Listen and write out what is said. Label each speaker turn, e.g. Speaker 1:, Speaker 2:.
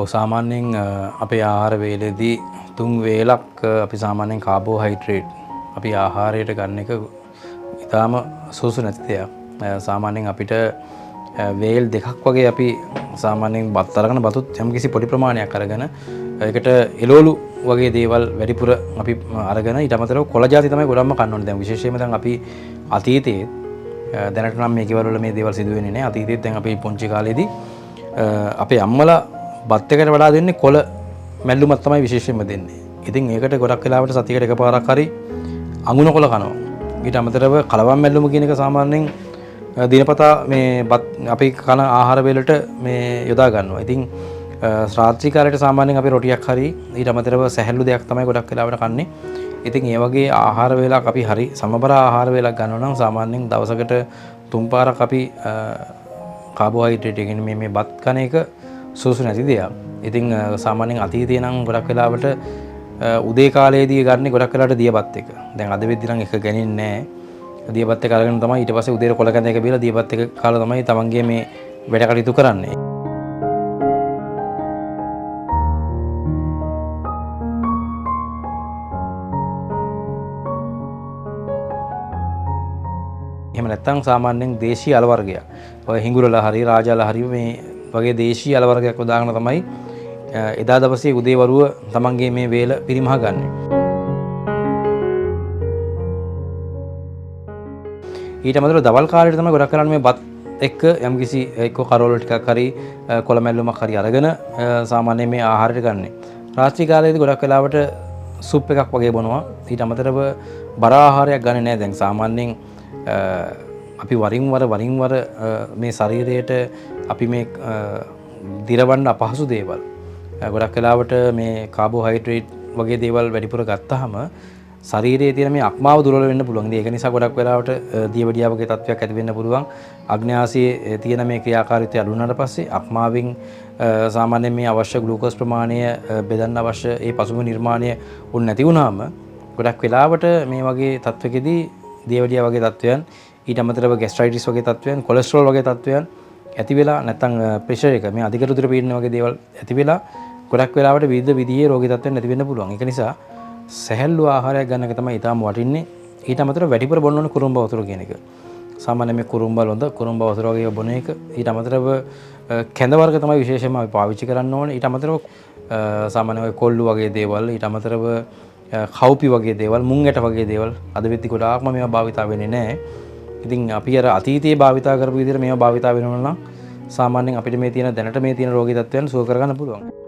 Speaker 1: ඔව් සාමාන්‍යයෙන් අපේ ආහාර වේලේදී 3 වේලක් අපි සාමාන්‍යයෙන් කාබෝහයිඩ්‍රේට් අපි ආහාරයට ගන්න එක ඉතාම සුදුසු නැති දෙයක්. සාමාන්‍යයෙන් අපිට වේල් දෙකක් වගේ අපි සාමාන්‍යයෙන් බත් අරගෙන බතුත් යම්කිසි පොඩි ප්‍රමාණයක් අරගෙන ඒකට එළවලු වගේ දේවල් වැඩිපුර අපි අරගෙන ඊට අමතරව කොළ ಜಾති තමයි ගොඩක්ම කන්න ඕනේ. දැන් විශේෂයෙන්ම දැන් අපි අතීතයේ දැනට නම් මේ කිවල් වල මේ දේවල් සිදු වෙන්නේ නැහැ. අතීතයේ දැන් අපි පොන්චි කාලේදී අපේ අම්මලා බත් එකට වඩා දෙන්නේ කොළ මැල්ලුමක් තමයි විශේෂයෙන්ම දෙන්නේ. ඉතින් ඒකට ගොඩක් වෙලාවට සතියකට එකපාරක් හරි අඟුණ කොළ කනවා. ඊට අමතරව කලවම් මැල්ලුම කියන එක සාමාන්‍යයෙන් දිනපතා මේ බත් අපි කන ආහාර වේලට මේ යොදා ගන්නවා. ඉතින් ශ්‍රාත්‍රී කාලයට සාමාන්‍යයෙන් අපි රොටියක් හරි ඊට අමතරව සැහැල්ලු දෙයක් තමයි ගොඩක් වෙලාවට කන්නේ. ඉතින් ඒ වගේ ආහාර වේලක් අපි හරි සමබර ආහාර වේලක් ගන්නවා නම් සාමාන්‍යයෙන් දවසකට 3 පාරක් අපි කාබෝහයිඩ්‍රේට් එකකින් මේ බත් කන එක සුදුසු නැති දෙයක්. ඉතින් සාමාන්‍යයෙන් අතීතයේ නම් ගොඩක් වෙලාවට උදේ කාලයේදී ගන්න ගොඩක් වෙලාවට දියබත් එක. දැන් අද වෙද්දි නම් එක ගන්නේ නැහැ. දියබත් එක අරගෙන තමයි ඊට පස්සේ උදේට කොළ කැඳ එක බීලා දියබත් එක කාලා තමයි තමන්ගේ මේ වැඩ කටයුතු කරන්නේ. එහෙම නැත්නම් සාමාන්‍යයෙන් දේශීය අල වර්ගයක්. ඔය හිඟුරලා හරි රාජාලා හරි මේ වගේ දේශීය අල වර්ගයක් උදාගෙන තමයි එදා දවසේ උදේ වරුව තමන්ගේ මේ වේල පිරිමහ ගන්න. ඊට අමතරව දවල් කාලේට තමයි ගොඩක් කරන්නේ මේ බත් එක්ක යම්කිසි එක්ක කරවල ටිකක් හරි කොළ මැල්ලුමක් හරි අරගෙන සාමාන්‍යයෙන් මේ ආහාරයට ගන්න. රාත්‍රී කාලයේදී ගොඩක් වෙලාවට සුප් එකක් වගේ බොනවා. ඊට අමතරව බර ආහාරයක් ගන්නේ නැහැ. දැන් සාමාන්‍යයෙන් අපි වරින් වර මේ ශරීරයට අපි මේ දිරවන්න අපහසු දේවල් ගොඩක් වෙලාවට මේ කාබෝහයිඩ්‍රේට් වගේ දේවල් වැඩිපුර ගත්තාම ශරීරයේ තියෙන මේ අක්මාව දුර්වල වෙන්න පුළුවන්. ඒක නිසා ගොඩක් වෙලාවට දියවැඩියා වගේ තත්ත්වයක් ඇති වෙන්න පුළුවන්. අග්න්‍යාසයේ තියෙන මේ ක්‍රියාකාරීත්වය අඩු වුණාට පස්සේ අක්මාවෙන් සාමාන්‍යයෙන් මේ අවශ්‍ය ග්ලූකෝස් ප්‍රමාණය බෙදන්න අවශ්‍ය ඒ පසුබිම නිර්මාණය වුණ නැති වුණාම ගොඩක් වෙලාවට මේ වගේ තත්ත්වකදී දියවැඩියා වගේ තත්ත්වයන් ඊට අමතරව ગેස්ට්‍රයිටිස් වගේ තත්ත්වයන් කොලෙස්ටරෝල් වගේ තත්ත්වයන් ඇති වෙලා නැත්නම් ප්‍රෙෂර් එක මේ අධික රුධිර පීඩන වගේ දේවල් ඇති වෙලා ගොඩක් වෙලාවට විවිධ විදිහේ රෝගී තත්ත්වයන් ඇති වෙන්න පුළුවන්. ඒක නිසා සැහැල්ලු ආහාරයක් ගන්න එක තමයි ඊටම වටින්නේ. ඊට අමතරව වැඩිපුර බොන්න ඕනේ කුරුම්බ වතුර කියන එක. සාමාන්‍යයෙන් මේ කුරුම්බ ලොඳ කුරුම්බ වතුර වගේ බොන එක ඊට අමතරව කැඳ වර්ග තමයි විශේෂයෙන්ම අපි පාවිච්චි කරන්න ඕනේ. ඊට අමතරව සාමාන්‍යයෙන් කොල්ලු වගේ දේවල් ඊට අමතරව කව්පි වගේ දේවල් මුං ඇට වගේ දේවල් අද වෙද්දි ගොඩාක්ම මේවා භාවිතා වෙන්නේ නැහැ. ඉතින් අපි අර අතීතයේ භාවිතා කරපු විදිහට මේවා භාවිතා වෙනවා නම් සාමාන්‍යයෙන් අපිට මේ තියෙන දැනට මේ තියෙන රෝගී තත්ත්වයන් සුව කරගන්න පුළුවන්.